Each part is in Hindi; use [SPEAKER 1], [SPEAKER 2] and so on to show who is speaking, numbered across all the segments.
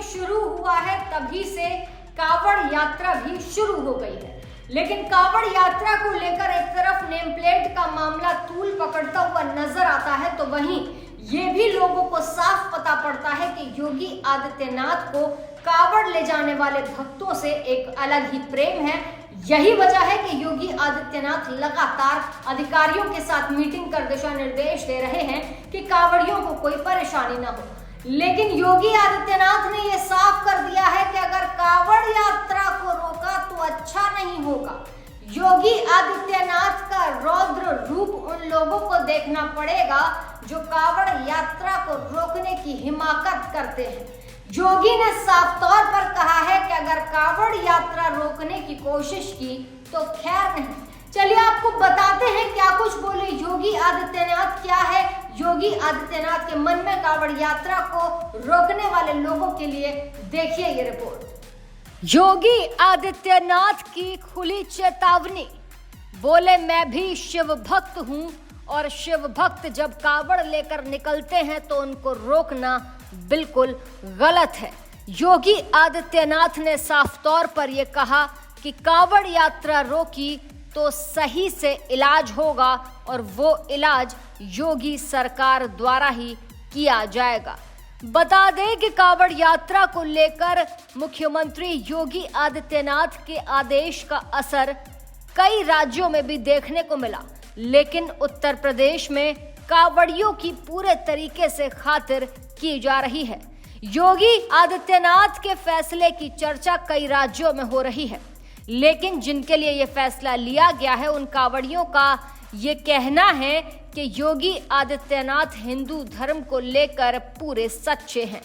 [SPEAKER 1] में शुरू हुआ है तभी से कावड़ यात्रा भी शुरू हो गई है। लेकिन कावड़ यात्रा को लेकर एक तरफ नेम प्लेट का मामला तूल पकड़ता हुआ नजर आता है, तो वहीं ये भी लोगों को साफ पता पड़ता है कि योगी आदित्यनाथ को कावड़ ले जाने वाले भक्तों से एक अलग ही प्रेम है। यही वजह है कि योगी आदित्यनाथ लगातार अधिकारियों के साथ मीटिंग कर दिशा निर्देश दे रहे हैं कि कावड़ियों को कोई परेशानी न हो। लेकिन योगी आदित्यनाथ ने यह साफ कर दिया है कि अगर कावड़ यात्रा को रोका तो अच्छा नहीं होगा। योगी आदित्यनाथ का रौद्र रूप उन लोगों को देखना पड़ेगा जो कावड़ यात्रा को रोकने की हिमाकत करते हैं। योगी ने साफ तौर पर कहा है कि अगर कावड़ यात्रा रोकने की कोशिश की तो खैर नहीं। चलिए आपको बताते हैं क्या कुछ बोले योगी आदित्यनाथ। क्या है योगी आदित्यनाथ के मन में कावड़ यात्रा को रोकने वाले लोगों के लिए, देखिए ये रिपोर्ट। योगी आदित्यनाथ की खुली चेतावनी, बोले मैं भी शिव भक्त हूं और शिव भक्त जब कावड़ लेकर निकलते हैं तो उनको रोकना बिल्कुल गलत है। योगी आदित्यनाथ ने साफ तौर पर यह कहा कि कावड़ यात्रा रोकी तो सही से इलाज होगा और वो इलाज योगी सरकार द्वारा ही किया जाएगा। बता दें कि कावड़ यात्रा को लेकर मुख्यमंत्री योगी आदित्यनाथ के आदेश का असर कई राज्यों में भी देखने को मिला, लेकिन उत्तर प्रदेश में कावड़ियों की पूरे तरीके से खातिर की जा रही है। योगी आदित्यनाथ के फैसले की चर्चा कई राज्यों में हो रही है, लेकिन जिनके लिए यह फैसला लिया गया है उन कावड़ियों का ये कहना है कि योगी आदित्यनाथ हिंदू धर्म को लेकर पूरे सच्चे हैं।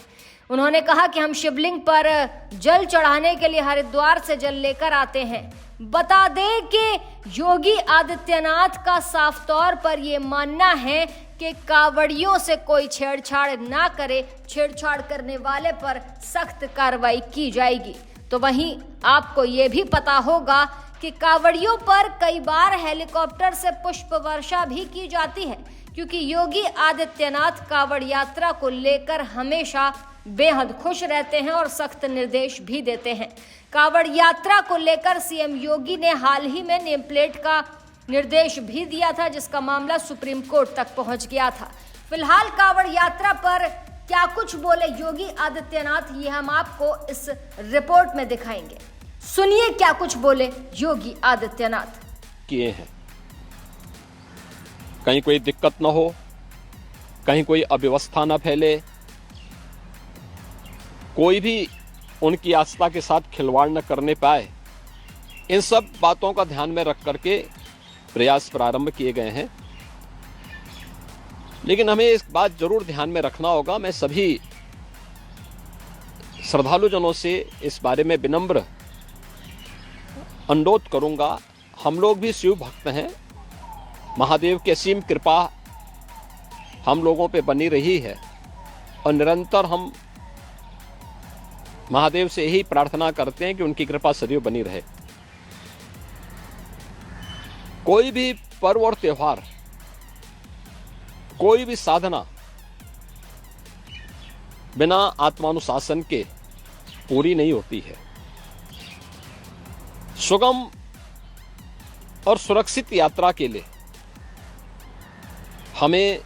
[SPEAKER 1] उन्होंने कहा कि हम शिवलिंग पर जल चढ़ाने के लिए हरिद्वार से जल लेकर आते हैं। बता दें कि योगी आदित्यनाथ का साफ तौर पर यह मानना है कि कावड़ियों से कोई छेड़छाड़ ना करे, छेड़छाड़ करने वाले पर सख्त कार्रवाई की जाएगी। तो वहीं आपको ये भी पता होगा कि कावड़ियों पर कई बार हेलीकॉप्टर से पुष्प वर्षा भी की जाती है, क्योंकि योगी आदित्यनाथ कावड़ यात्रा को लेकर हमेशा बेहद खुश रहते हैं और सख्त निर्देश भी देते हैं। कावड़ यात्रा को लेकर सीएम योगी ने हाल ही में नेम प्लेट का निर्देश भी दिया था, जिसका मामला सुप्रीम कोर्ट तक पहुंच गया था। फिलहाल कावड़ यात्रा पर क्या कुछ बोले योगी आदित्यनाथ, ये हम आपको इस रिपोर्ट में दिखाएंगे। सुनिए क्या कुछ बोले योगी आदित्यनाथ।
[SPEAKER 2] किए हैं, कहीं कोई दिक्कत न हो, कहीं कोई अव्यवस्था न फैले, कोई भी उनकी आस्था के साथ खिलवाड़ न करने पाए, इन सब बातों का ध्यान में रख करके प्रयास प्रारंभ किए गए हैं। लेकिन हमें इस बात जरूर ध्यान में रखना होगा, मैं सभी श्रद्धालुजनों से इस बारे में विनम्र अनुरोध करूंगा। हम लोग भी शिव भक्त हैं, महादेव की असीम कृपा हम लोगों पे बनी रही है और निरंतर हम महादेव से यही प्रार्थना करते हैं कि उनकी कृपा सदैव बनी रहे। कोई भी पर्व और त्योहार, कोई भी साधना बिना आत्मानुशासन के पूरी नहीं होती है। सुगम और सुरक्षित यात्रा के लिए हमें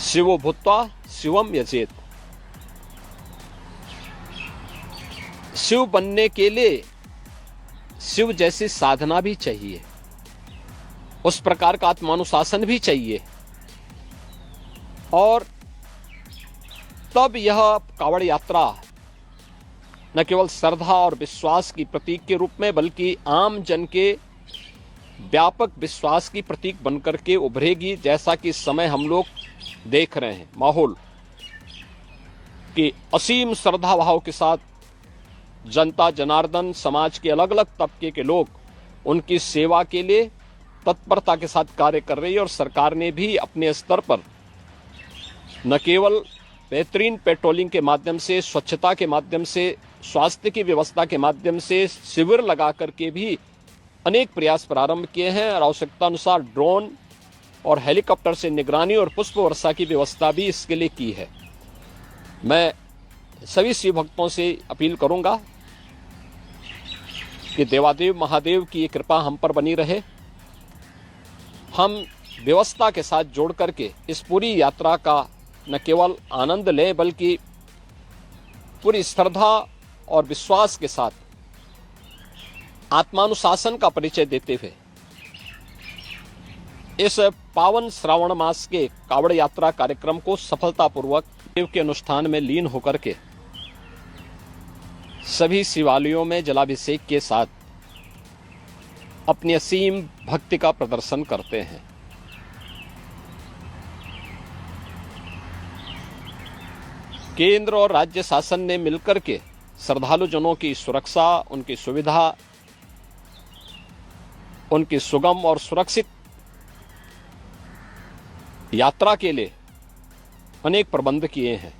[SPEAKER 2] शिवो भूत्वा शिवम यजेत, शिव बनने के लिए शिव जैसी साधना भी चाहिए, उस प्रकार का आत्मानुशासन भी चाहिए, और तब यह कावड़ यात्रा न केवल श्रद्धा और विश्वास की प्रतीक के रूप में बल्कि आम जन के व्यापक विश्वास की प्रतीक बनकर के उभरेगी। जैसा कि इस समय हम लोग देख रहे हैं माहौल कि असीम श्रद्धा भाव के साथ जनता जनार्दन समाज के अलग अलग तबके के लोग उनकी सेवा के लिए तत्परता के साथ कार्य कर रही है। और सरकार ने भी अपने स्तर पर न केवल बेहतरीन पेट्रोलिंग के माध्यम से, स्वच्छता के माध्यम से, स्वास्थ्य की व्यवस्था के माध्यम से शिविर लगा करके भी अनेक प्रयास प्रारंभ किए हैं और आवश्यकता अनुसार ड्रोन और हेलीकॉप्टर से निगरानी और पुष्प वर्षा की व्यवस्था भी इसके लिए की है। मैं सभी शिव भक्तों से अपील करूंगा कि देवादेव महादेव की ये कृपा हम पर बनी रहे। हम व्यवस्था के साथ जोड़ करके इस पूरी यात्रा का न केवल आनंद लें बल्कि पूरी श्रद्धा और विश्वास के साथ आत्मानुशासन का परिचय देते हुए इस पावन श्रावण मास के कावड़ यात्रा कार्यक्रम को सफलतापूर्वक शिव के अनुष्ठान में लीन होकर के सभी शिवालयों में जलाभिषेक के साथ अपनी असीम भक्ति का प्रदर्शन करते हैं। केंद्र और राज्य शासन ने मिलकर के श्रद्धालु जनों की सुरक्षा, उनकी सुविधा, उनकी सुगम और सुरक्षित यात्रा के लिए अनेक प्रबंध किए हैं।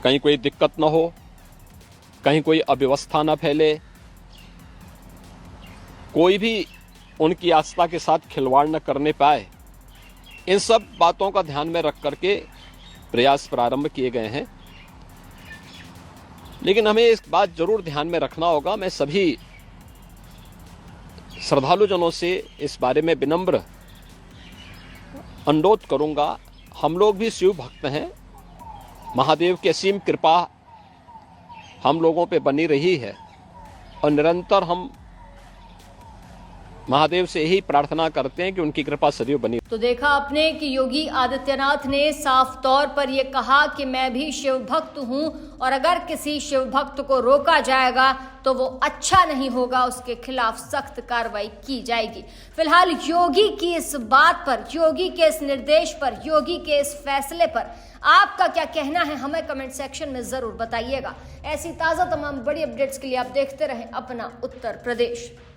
[SPEAKER 2] कहीं कोई दिक्कत न हो, कहीं कोई अव्यवस्था न फैले, कोई भी उनकी आस्था के साथ खिलवाड़ न करने पाए, इन सब बातों का ध्यान में रख करके प्रयास प्रारंभ किए गए हैं। लेकिन हमें एक बात जरूर ध्यान में रखना होगा, मैं सभी श्रद्धालु जनों से इस बारे में विनम्र अनुरोध करूंगा। हम लोग भी शिव भक्त हैं, महादेव की असीम कृपा हम लोगों पे बनी रही है और निरंतर हम महादेव से यही प्रार्थना करते हैं कि उनकी कृपा सदैव बनी।
[SPEAKER 1] तो देखा आपने कि योगी आदित्यनाथ ने साफ तौर पर यह कहा कि मैं भी शिव भक्त हूं और अगर किसी शिव भक्त को रोका जाएगा तो वो अच्छा नहीं होगा, उसके खिलाफ सख्त कार्रवाई की जाएगी। फिलहाल योगी की इस बात पर, योगी के इस निर्देश पर, योगी के इस फैसले पर आपका क्या कहना है, हमें कमेंट सेक्शन में जरूर बताइएगा। ऐसी ताजा तमाम बड़ी अपडेट्स के लिए आप देखते रहें अपना उत्तर प्रदेश।